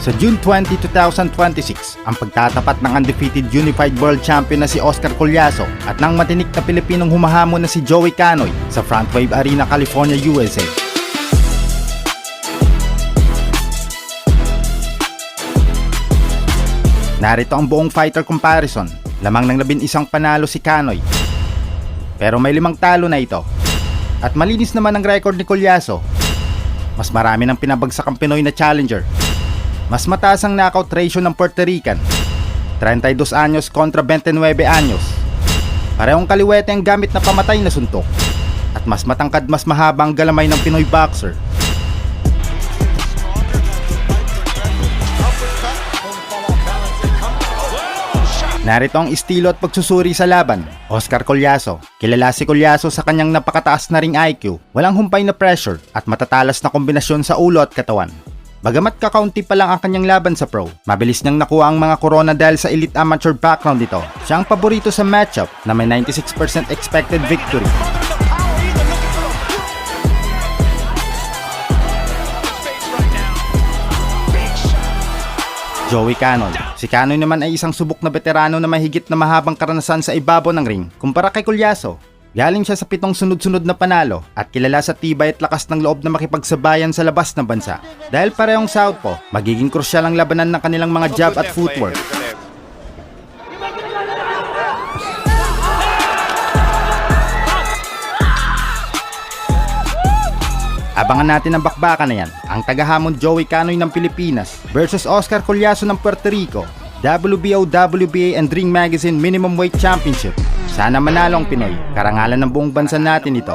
Sa June 20, 2026, ang pagtatapat ng undefeated Unified World Champion na si Oscar Collazo at ng matinik na Pilipinong humahamon na si Joey Canoy sa Front Wave Arena, California, USA. Narito ang buong fighter comparison. Lamang ng 11 panalo si Canoy, pero may 5 talo na ito. At malinis naman ang record ni Collazo. Mas marami ng pinabagsak ang Pinoy na challenger. Mas mataas ang knockout ratio ng Puerto Rican, 32 anyos kontra 29 anyos. Parehong kaliwete ang gamit na pamatay na suntok. At mas matangkad, mas mahaba ang galamay ng Pinoy boxer. Narito ang estilo at pagsusuri sa laban. Oscar Collazo. Kilala si Collazo sa kanyang napakataas na ring IQ, walang humpay na pressure, at matatalas na kombinasyon sa ulo at katawan. Bagamat kakaunti pa lang ang kanyang laban sa pro, mabilis niyang nakuha ang mga corona dahil sa elite amateur background nito. Siya ang paborito sa matchup na may 96% expected victory. Joey Canoy. Si Canoy naman ay isang subok na veterano na mahigit na mahabang karanasan sa ibabaw ng ring kumpara kay Collazo. Galing siya sa 7 sunod-sunod na panalo at kilala sa tibay at lakas ng loob na makipagsabayan sa labas ng bansa. Dahil parehong southpaw, magiging krusyal ang labanan ng kanilang mga jab at footwork. Abangan natin ang bakbakan na yan, ang tagahamon Joey Canoy ng Pilipinas versus Oscar Collazo ng Puerto Rico, WBO, WBA and Ring Magazine Minimum Weight Championship. Sana manalo ang Pinoy, karangalan ng buong bansa natin ito.